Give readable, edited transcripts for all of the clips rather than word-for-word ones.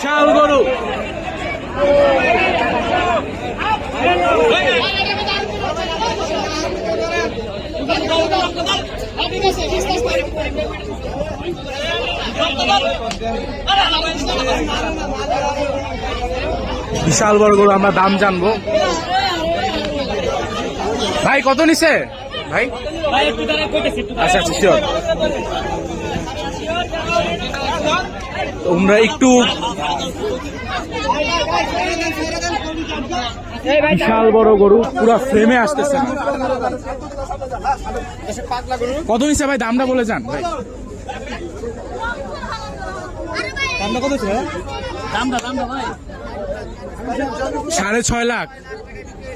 বিশাল গরু বিশাল বড় গরু, আমরা দাম জানবো। ভাই কত নিছে ভাই? আচ্ছা আচ্ছা শিওর। তোমরা একটু বিশাল বড় গরু পুরো ফ্রেমে আসতেছে। কত নিছে ভাই? দামটা বলে যান ভাই। দামটা কত ছিল? দামটা ভাই 6.5 লাখ।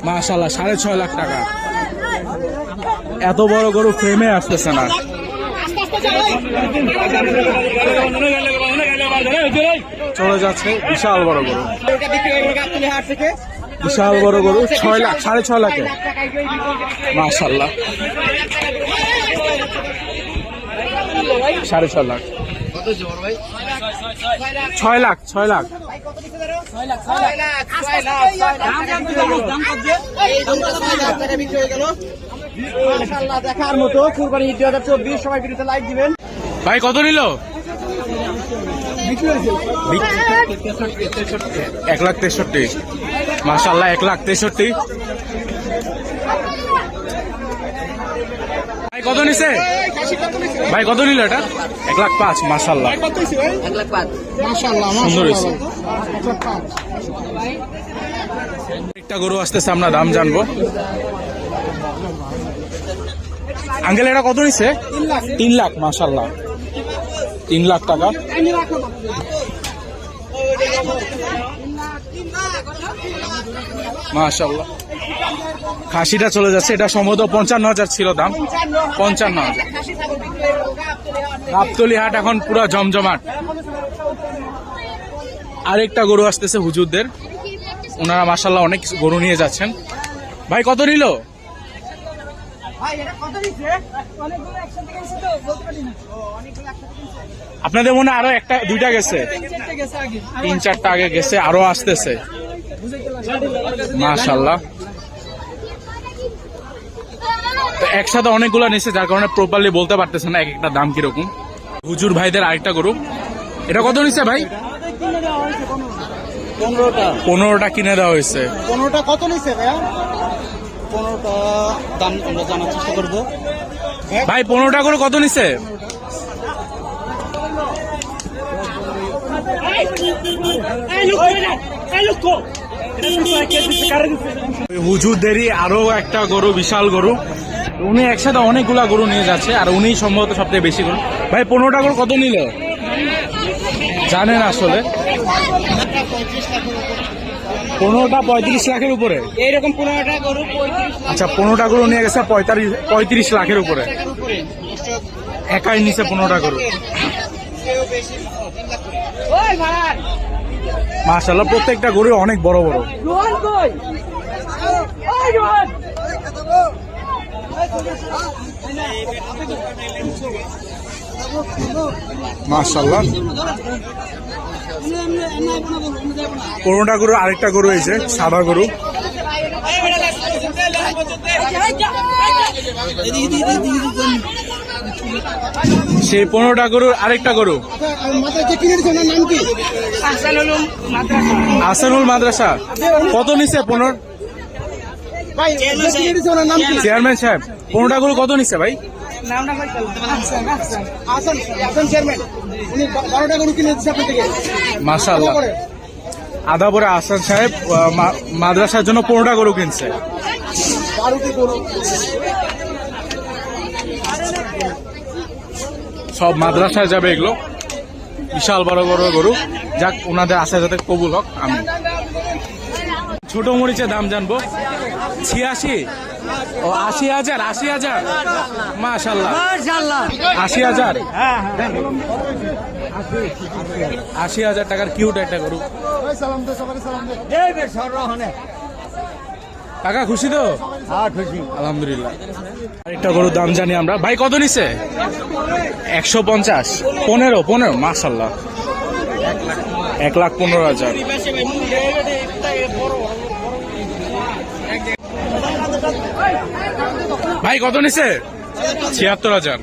মাশাআল্লাহ 6.5 লাখ টাকা। এত বড় গরু ফ্রেমে আসতেছে না। চলে যাচ্ছে বিশাল বড় গরু, বিশাল বড় গরু 6 লাখ 6.5 লাখে। মাশাআল্লাহ 6.5 লাখ। 6 লাখ 6 লাখ। দেখার মতো কুরবানি 2024 সবাই ভিডিওতে লাইক দিবেন। ভাই কত নিল? 1,63,000। মাশাআল্লাহ 1,63,000। ভাই কত নিছে? ভাই কত নিল এটা? 1,05,000। মাশাআল্লাহ 1,05,000 সুন্দর হয়েছে। একটা গরু আসতেছে, আমরা দাম জানবো। আঙ্কেল এটা কত নিছে? 3 লাখ। মাশাআল্লাহ 3 লাখ টাকা। মাশাআল্লাহ খাসিটা চলে যাচ্ছে। এটা সম্ভবত 55,000 ছিল দাম। 55,000। গাবতলী হাট এখন পুরো জমজমাট। আরেকটা গরু আসতেছে হুজুরদের, ওনারা মাশাআল্লাহ অনেক গরু নিয়ে যাচ্ছেন। ভাই কত নিল? আপনাদের মনে আরো একটা দুইটা গেছে, 3-4টা আগে গেছে, আরো আসতেছে। মাশাআল্লাহ তো একসাথে অনেকগুলো নিচ্ছে, যার কারণে প্রপারলি বলতে পারতেছে না এক একটা দাম কিরকম। হুজুর ভাইদের আরেকটা গরু, এটা কত নিচ্ছে ভাই? 15টা কিনে দেওয়া হয়েছে। 15টা কত নিচ্ছে ভাইয়া? 15টা দাম আমরা জানার চেষ্টা করবো। ভাই 15টা গরু কত নিচ্ছে? হুজুরদেরই আরো একটা গরু, বিশাল গরু। উনি একসাথে অনেকগুলা গরু নিয়ে যাচ্ছে, আর উনি সম্ভবত সবথেকে বেশি গরু। ভাই 15টা গরু কত নিল জানেন? আসলে 15টা 35 লাখের উপরে এইরকম 15টা গরু। আচ্ছা 15টা গরু নিয়ে গেছে 35 লাখের উপরে। একাই নিচে 15টা গরু। মাশাআল্লাহ প্রত্যেকটা গরু অনেক বড় বড়। মাশাআল্লাহ 15টা গরু। আরেকটা গরু হয়েছে সাদা গরু। সেই 15টা গরুর আরেকটা গরু আহসানুল মাদ্রাসা। কত নিচ্ছে? 15? চেয়ারম্যান সাহেব 15টা গরু কত নিচ্ছে ভাই? মাশাআল্লাহ আদাবরে আহসান সাহেব মাদ্রাসার জন্য 15টা গরু কিনছে। সব মাদ্রাসায় যাবে এগুলো। বিশাল বড় বড় গরু। যাক ওনাদের আশা যাতে কবুল হোক। আমি ছোট মরিচের দাম জানবো। 86 ও 80,000। 80,000 মাশাআল্লাহ 80,000। 80,000 টাকার কিউট একটা গরু। কাকা খুশি তো? হ্যাঁ খুশি আলহামদুলিল্লাহ। আরেকটা গরুর দাম জানি আমরা। ভাই কত নিছে? 150। 15 মাশাআল্লাহ 1,15,000। ভাই কত নিছে? 76,000।